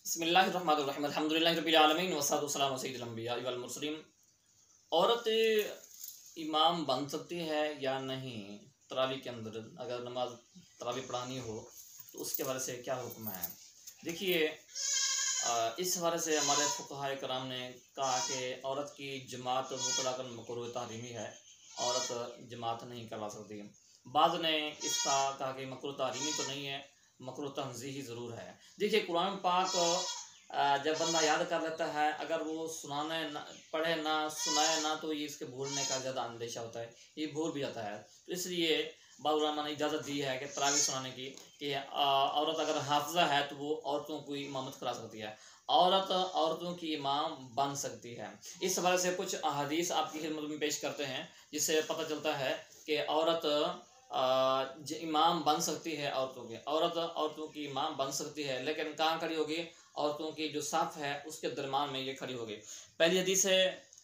बिस्मिल्लाहिर्रहमानिर्रहीम अल्हम्दुलिल्लाहि रब्बिल आलमीन वस्सलातु वस्सलामु अला सय्यिदिल अंबिया वल मुरसलीन। औरत इमाम बन सकती है या नहीं तरावी के अंदर, अगर नमाज तरावी पढ़ानी हो तो उसके बारे से क्या हुक्म है? देखिए, इस हवाले से हमारे फुक़हा कराम ने कहा कि औरत की जमात मुतलक़न मकरूह तहरीमी है, औरत जमात नहीं करवा सकती। बाद ने इसका कहा कि मकरूह तहरीमी तो नहीं है, मकरूह तंज़ीही ज़रूर है। देखिए, कुरान पाक जब बंदा याद कर लेता है, अगर वो सुनाने ना पढ़े ना सुनाए ना, तो ये इसके भूलने का ज़्यादा अंदेशा होता है, ये भूल भी जाता है। तो इसलिए बाद उलमा ने इजाज़त दी है कि तरावी सुनाने की, कि औरत अगर हाफ़िज़ा है तो वो औरतों की इमामत करा सकती है, औरत औरतों की इमाम बन सकती है। इस हवाले से कुछ अहादीस आपकी खिदमत में पेश करते हैं, जिससे पता चलता है कि औरत इमाम बन सकती है। औरतों की इमाम बन सकती है, लेकिन कहाँ खड़ी होगी? औरतों की जो साफ़ है उसके दरमियान में ये खड़ी होगी। पहली हदीस है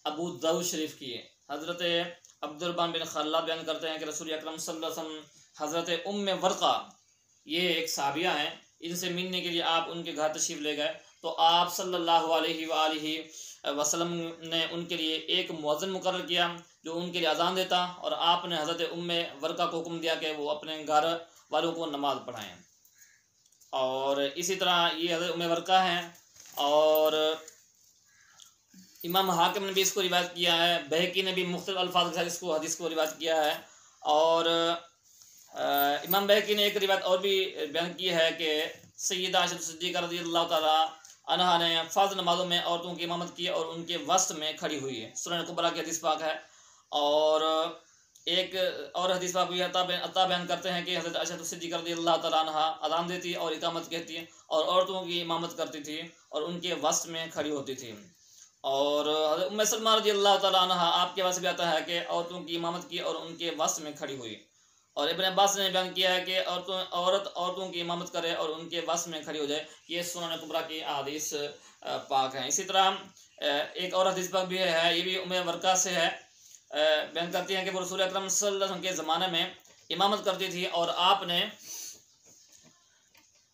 अबू दाऊद शरीफ की, हज़रत अब्दुर्रहमान बिन खल्लाद बयान करते हैं कि रसूल अकरम सल्लल्लाहु अलैहि वसल्लम हज़रत उम्मे वर्क़ा, ये एक साहबिया हैं, इनसे मिलने के लिए आप उनके घर तशरीफ़ ले गए, तो आप सल्लल्लाहु अलैहि वसल्लम ने उनके लिए एक मुअज़्ज़िन मुकर्रर किया जो उनके लिए अज़ान देता, और आपने हज़रत उम्मे वर्क़ा को हुक्म दिया कि वो अपने घर वालों को नमाज़ पढ़ाएँ। और इसी तरह ये हज़रत उम्मे वर्क़ा हैं, और इमाम हाकिम ने भी इसको रिवायत किया है, बहकी ने भी मुख्तलिफ़ अल्फाज़ के साथ इसको हदीस को रिवायत किया है। और इमाम बहकी ने एक रिवायत और भी बयान की है कि सय्यदा आयशा सिद्दीक़ा रज़ियल्लाहु तआला अन्हा ने फ़र्ज़ नमाज़ों में औरतों की इमामत की और उनके वस्त में खड़ी हुई है। सुनन कुबरा की हदीस पाक है। और एक और हदीस पाक भी अता बयान करते हैं कि हज़रत आयशा सिद्दीक़ा रज़ियल्लाहु तआला अन्हा अज़ान देती और इकामत कहती और औरतों की इमामत करती थी और उनके वस्त में खड़ी होती थी। और हज़रत उम्मे सलमा रज़ियल्लाहु तआला अन्हा आपके पास भी आता है कि औरतों की इमामत की और उनके वस्त में खड़ी हुई। और इब्न अब्बास ने बयान किया है कि औरत औरतों की इमामत करे और उनके वस्त में खड़ी हो जाए। ये सुनन कुबरा की अहादीस पाक हैं। इसी तरह एक और हदीस पाक भी है, ये भी उम्मे वर्क़ा से है। बयान करती हैं कि वो रसूल अकरम सल्लल्लाहु अलैहि वसल्लम के ज़माने में इमामत करती थी और आपने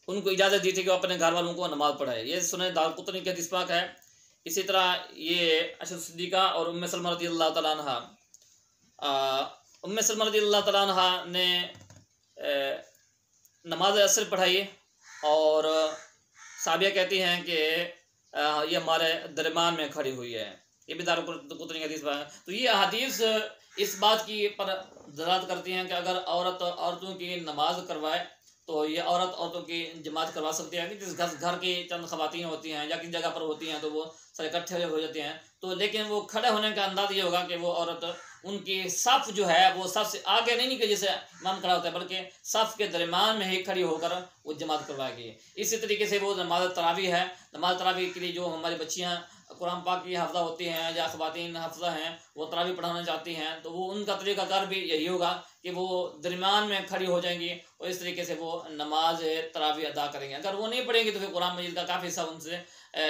उनको इजाज़त दी थी कि वो अपने घर वालों को नमाज़ पढ़ाए। ये सुनन दारक़ुतनी की हदीस पाक है। इसी तरह ये आयशा सिद्दीक़ा और उम्मे सलमा रज़ियल्लाहु तआला अन्हा, उम्मे सलमा रज़ियल्लाहु तआला अन्हा ने नमाज असर पढ़ाई, और साबिया कहती हैं कि ये हमारे दरमियान में खड़ी हुई है। ये भी दारक़ुतनी की हदीस है। तो ये अहादीस इस बात की पर दलालत करती हैं कि अगर औरत औरतों की नमाज करवाए तो ये औरत औरतों की जमात करवा सकती है। कि जिस घर की चंद ख़वातीन होती हैं या किसी जगह पर होती हैं तो वो सब इकट्ठे हो जाते हैं, तो लेकिन वो खड़े होने का अंदाज़ ये होगा कि वो औरत उनकी सफ़ जो है वो सफ़ से आगे नहीं कि जैसे इमाम खड़ा होता है, बल्कि सफ़ के दरमियान में ही खड़ी होकर वो जमात करवाएगी। इसी तरीके से वो नमाज तरावी है। नमाज तरावी के लिए जो हमारी बच्चियाँ कुरान पाक की हाफ़िज़ा होती हैं या ख़वातीन हाफ़िज़ा हैं, वो तरावी पढ़ाना चाहती हैं, तो वो उनका तरीक़ाकार भी यही होगा कि वो दरमियान में खड़ी हो जाएंगी और इस तरीके से वो नमाज तरावी अदा करेंगे। अगर वो नहीं पढ़ेंगे तो फिर कुरान मजीद का काफ़ी हिस्सा उनसे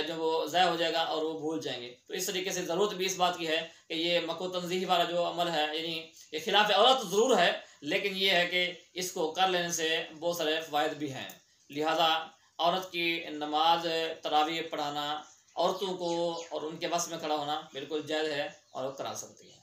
जो वो ज़ाया हो जाएगा और वो भूल जाएंगे। तो इस तरीके से ज़रूरत भी इस बात की है कि ये मकरूह तंज़ीही वाला जो अमल है, यानी ये खिलाफ औरत ज़रूर है, लेकिन ये है कि इसको कर लेने से बहुत सारे फ़वाइद भी हैं। लिहाजा औरत की नमाज तरावी पढ़ाना, औरतों को और उनके बस में खड़ा होना बिल्कुल जायज़ है और वो करा सकती है।